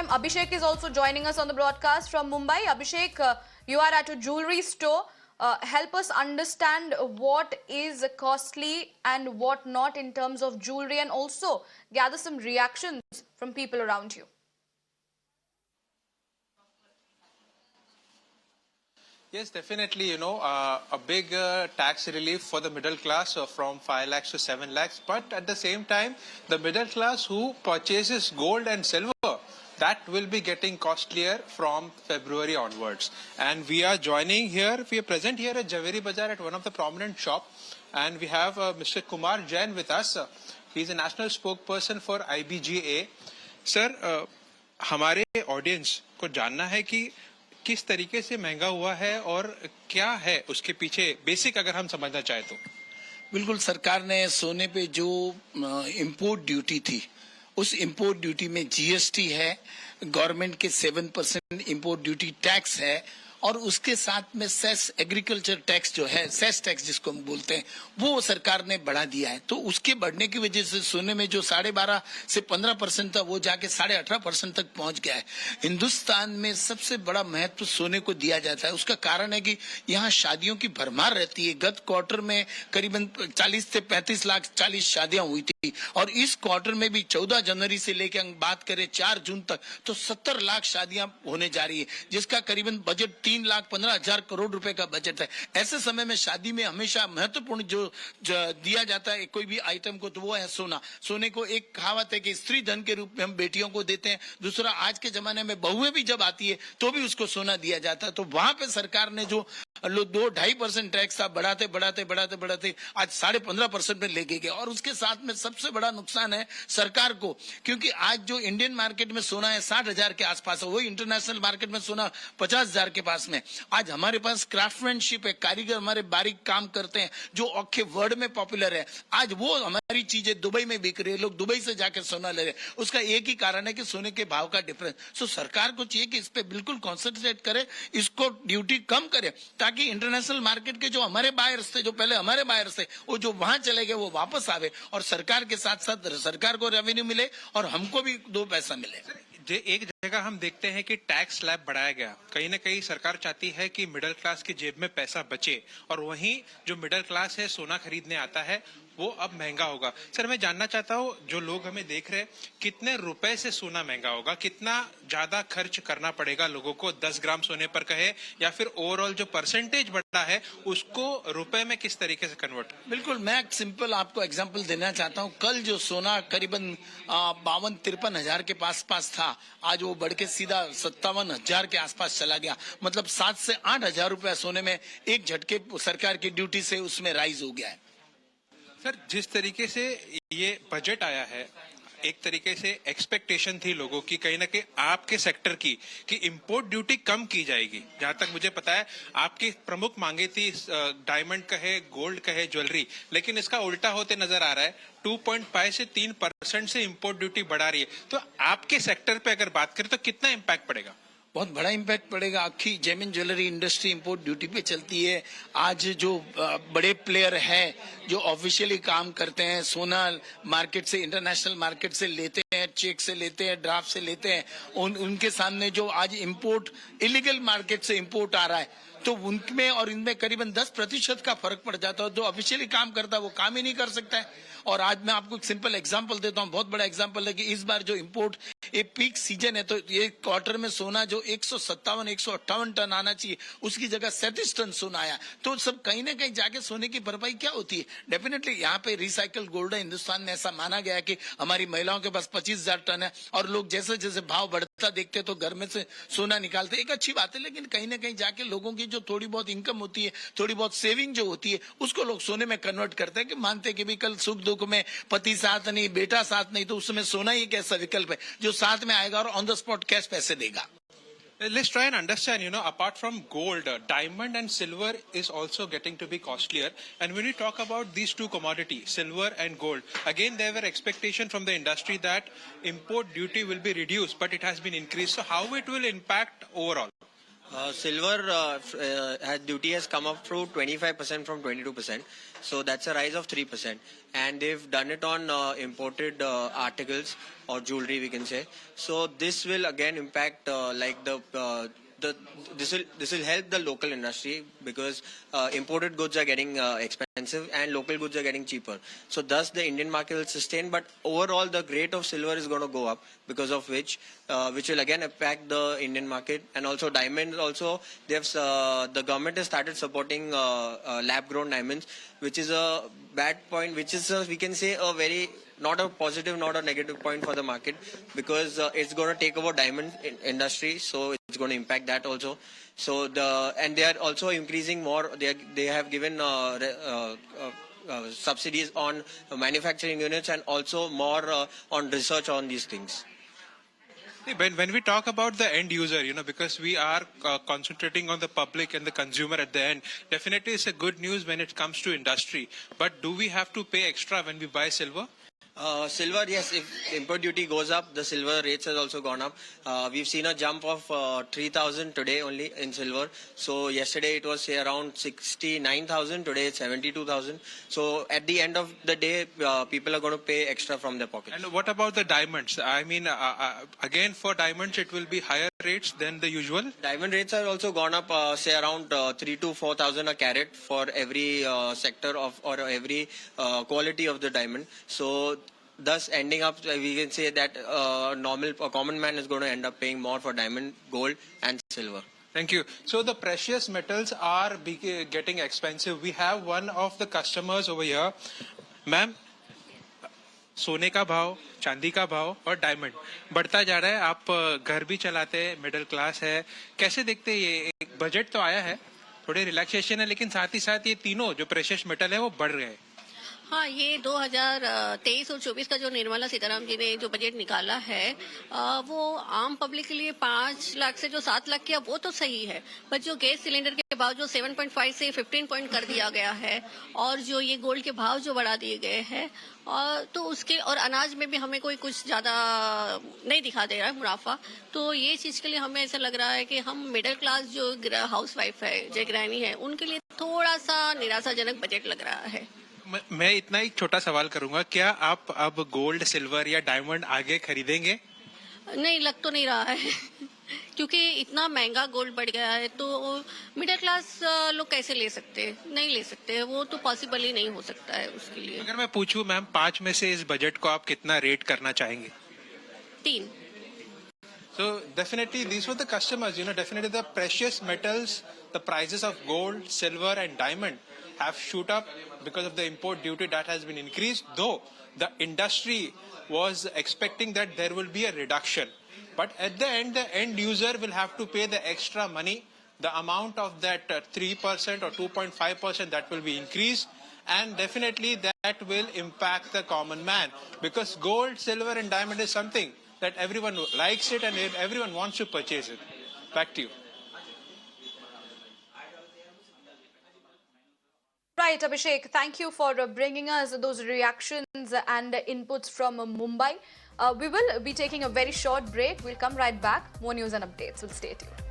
time, Abhishek is also joining us on the broadcast from Mumbai. Abhishek, you are at a jewelry store. Help us understand what is costly and what not in terms of jewelry, and also gather some reactions from people around you. Yes, definitely. A big tax relief for the middle class from 5 lakhs to 7 lakhs. But at the same time, the middle class who purchases gold and silver, that will be getting costlier from February onwards. And we are joining here, we are present here at Javeri Bazaar at one of the prominent shop. And we have Mr. Kumar Jain with us. He is a national spokesperson for IBGA. Sir, हमारे audience को जानना है कि किस तरीके से महंगा हुआ है और क्या है उसके पीछे बेसिक अगर हम समझना चाहे तो। बिल्कुल, सरकार ने सोने पे जो इंपोर्ट ड्यूटी थी उस इंपोर्ट ड्यूटी में जीएसटी है, गवर्नमेंट के 7% इंपोर्ट ड्यूटी टैक्स है और उसके साथ में सेस एग्रीकल्चर टैक्स जो है, सेस टैक्स जिसको हम बोलते हैं, वो सरकार ने बढ़ा दिया है। तो उसके बढ़ने की वजह से सोने में जो 12.5 से 15% था वो जाके 18.5% तक पहुंच गया है। हिंदुस्तान में सबसे बड़ा महत्व सोने को दिया जाता है। उसका कारण है कि यहाँ शादियों की भरमार रहती है। गत क्वार्टर में करीबन 40 से 35 लाख 40 शादियां हुई थी और इस क्वार्टर में भी 14 जनवरी से लेकर हम बात करें 4 जून तक तो 70 लाख शादियां होने जा रही है, जिसका करीबन बजट 3,15,000 करोड़ रुपए का बजट है। ऐसे समय में शादी में हमेशा महत्वपूर्ण जो दिया जाता है कोई भी आइटम को, तो वो है सोना। सोने को एक कहावत है कि स्त्री धन के रूप में हम बेटियों को देते हैं। दूसरा, आज के जमाने में बहुएं भी जब आती है तो भी उसको सोना दिया जाता है। तो वहां पे सरकार ने जो 2-2.5% टैक्स था बढ़ाते आज 15.5% में लेके गए। और उसके साथ में सबसे बड़ा नुकसान है सरकार को, क्योंकि आज जो इंडियन मार्केट में सोना है 60,000 के आसपास है, वही इंटरनेशनल मार्केट में सोना 50,000 के पास में। आज हमारे पास क्राफ्टमैनशिप है, कारीगर हमारे बारीक काम करते हैं जो औखे वर्ल्ड में पॉपुलर है। आज वो हमारी चीजें दुबई में बिक रही है, लोग दुबई से जाकर सोना ले रहे हैं। उसका एक ही कारण है कि सोने के भाव का डिफरेंस। सो सरकार को चाहिए कि इस पे बिल्कुल कॉन्सेंट्रेट करे, इसको ड्यूटी कम करे, ताकि इंटरनेशनल मार्केट के जो हमारे बायर्स थे, जो पहले हमारे बायर्स थे, वो जो वहां चले गए वो वापस आवे और सरकार के साथ साथ सरकार को रेवेन्यू मिले और हमको भी 2 पैसा मिले। एक जगह हम देखते हैं कि टैक्स स्लैब बढ़ाया गया, कहीं ना कहीं सरकार चाहती है कि मिडिल क्लास की जेब में पैसा बचे, और वहीं जो मिडिल क्लास है सोना खरीदने आता है वो अब महंगा होगा। सर, मैं जानना चाहता हूँ, जो लोग हमें देख रहे हैं, कितने रुपए से सोना महंगा होगा, कितना ज्यादा खर्च करना पड़ेगा लोगों को 10 ग्राम सोने पर कहे, या फिर ओवरऑल जो परसेंटेज बढ़ा है उसको रुपए में किस तरीके से कन्वर्ट? बिल्कुल, मैं एक सिंपल आपको एग्जांपल देना चाहता हूँ। कल जो सोना करीबन 52-53 हजार के पास था, आज वो बढ़ के सीधा 57,000 के आसपास चला गया। मतलब 7 से 8 हजार रुपया सोने में एक झटके सरकार की ड्यूटी से उसमें राइज हो गया है। सर, जिस तरीके से ये बजट आया है, एक तरीके से एक्सपेक्टेशन थी लोगों की कहीं ना कहीं आपके सेक्टर की कि इंपोर्ट ड्यूटी कम की जाएगी। जहां तक मुझे पता है आपकी प्रमुख मांगे थी डायमंड कहे, गोल्ड कहे, ज्वेलरी, लेकिन इसका उल्टा होते नजर आ रहा है। 2.5 से 3% से इंपोर्ट ड्यूटी बढ़ा रही है। तो आपके सेक्टर पे अगर बात करें तो कितना इम्पैक्ट पड़ेगा? बहुत बड़ा इम्पैक्ट पड़ेगा। आखी जेमिन ज्वेलरी इंडस्ट्री इंपोर्ट ड्यूटी पे चलती है। आज जो बड़े प्लेयर हैं जो ऑफिशियली काम करते हैं, सोना मार्केट से, इंटरनेशनल मार्केट से लेते हैं, चेक से लेते हैं, ड्राफ्ट से लेते हैं, उनके सामने जो आज इंपोर्ट इलीगल मार्केट से इंपोर्ट आ रहा है, तो उनमें और इनमें करीबन 10% का फर्क पड़ जाता है। जो ऑफिशियली काम करता है वो काम ही नहीं कर सकता है। और आज मैं आपको एक सिंपल एग्जांपल देता हूं, बहुत बड़ा एग्जांपल है कि इस बार जो इंपोर्ट, ये पीक सीजन है, तो ये क्वार्टर में सोना जो 157-158 टन आना चाहिए, उसकी जगह 37 टन सोना आया। तो सब कहीं ना कहीं जाके सोने की भरपाई क्या होती है? डेफिनेटली यहाँ पे रिसाइकल्ड गोल्ड है। हिंदुस्तान में ऐसा माना गया है कि हमारी महिलाओं के पास 25,000 टन है और लोग जैसे जैसे भाव बढ़ता देखते तो घर में से सोना निकालते। एक अच्छी बात है, लेकिन कहीं ना कहीं जाके लोगों की जो थोड़ी बहुत इनकम होती है, थोड़ी बहुत सेविंग जो होती है, उसको लोग सोने में कन्वर्ट करते हैं कि मानते हैं कि भी कल सुख दुख में पति साथ नहीं, बेटा साथ नहीं, तो उसमें सोना ही एक ऐसा विकल्प है जो साथ में आएगा और ऑन द स्पॉट कैश पैसे देगा। Let's try and understand, apart from gold, diamond and silver is also getting to be costlier. And when we talk about these two commodities, silver and gold, again there were expectation from the industry that import duty will be reduced, but it has been increased. So how it will impact overall? Silver duty has come up to 25% from 22%, so that's a rise of 3%. And they've done it on imported articles or jewelry, we can say. So this will again impact this will help the local industry because imported goods are getting expensive and local goods are getting cheaper. So thus the Indian market will sustain, but overall the rate of silver is going to go up because of which will again impact the Indian market. And also diamonds also, the government has started supporting lab grown diamonds, which is a bad point, which is we can say a very not a positive, not a negative point for the market because it's going to take over diamond industry, so it's going to impact that also. So and they are also increasing more. They have given subsidies on manufacturing units and also more on research on these things. When we talk about the end user, because we are concentrating on the public and the consumer at the end, definitely it's a good news when it comes to industry. But do we have to pay extra when we buy silver? Silver, yes, if import duty goes up, the silver rates has also gone up. We've seen a jump of 3,000 today only in silver. So yesterday it was say around 69,000, today it's 72,000. So at the end of the day, people are going to pay extra from their pockets. And what about the diamonds? I mean, again for diamonds it will be higher rates than the usual? Diamond rates have also gone up, say around 3 to 4,000 a carat for every sector of or every quality of the diamond. So thus ending up, we can say that a common man is going to end up paying more for diamond, gold and silver. Thank you. So the precious metals are getting expensive. We have one of the customers over here. Ma'am, सोने का भाव, चांदी का भाव और diamond बढ़ता जा रहा है. आप घर भी चलाते हैं, मिडिल क्लास है, कैसे देखते हैं ये? एक बजट तो आया है, थोड़े रिलैक्सेशन है, लेकिन साथ ही साथ ये तीनों जो प्रेशियस मेटल है वो बढ़ रहे हैं. हाँ, ये 2023 और 24 का जो निर्मला सीताराम जी ने जो बजट निकाला है वो आम पब्लिक के लिए 5 लाख से जो 7 लाख किया वो तो सही है, पर जो गैस सिलेंडर के भाव जो 7.5 से 15 पॉइंट कर दिया गया है और जो ये गोल्ड के भाव जो बढ़ा दिए गए हैं और तो उसके और अनाज में भी हमें कोई कुछ ज्यादा नहीं दिखा दे रहा है मुनाफा. तो ये चीज के लिए हमें ऐसा लग रहा है कि हम मिडिल क्लास जो हाउस वाइफ है, जो गृहिणी है, उनके लिए थोड़ा सा निराशाजनक बजट लग रहा है. मैं इतना एक छोटा सवाल करूंगा, क्या आप अब गोल्ड, सिल्वर या डायमंड आगे खरीदेंगे? नहीं, लग तो नहीं रहा है क्योंकि इतना महंगा गोल्ड बढ़ गया है तो मिडिल क्लास लोग कैसे ले सकते हैं? नहीं ले सकते, वो तो पॉसिबल ही नहीं हो सकता है उसके लिए. अगर मैं पूछूं मैम, 5 में से इस बजट को आप कितना रेट करना चाहेंगे? 3. So definitely these were the customers, definitely the precious metals, the prices of gold, silver and diamond have shoot up because of the import duty that has been increased, though the industry was expecting that there will be a reduction. But at the end user will have to pay the extra money. The amount of that 3% or 2.5% that will be increased, and definitely that will impact the common man, because gold, silver and diamond is something that everyone likes it and everyone wants to purchase it. Back to you. Right, Abhishek, thank you for bringing us those reactions and inputs from Mumbai. We will be taking a very short break. We'll come right back. More news and updates. We'll stay tuned.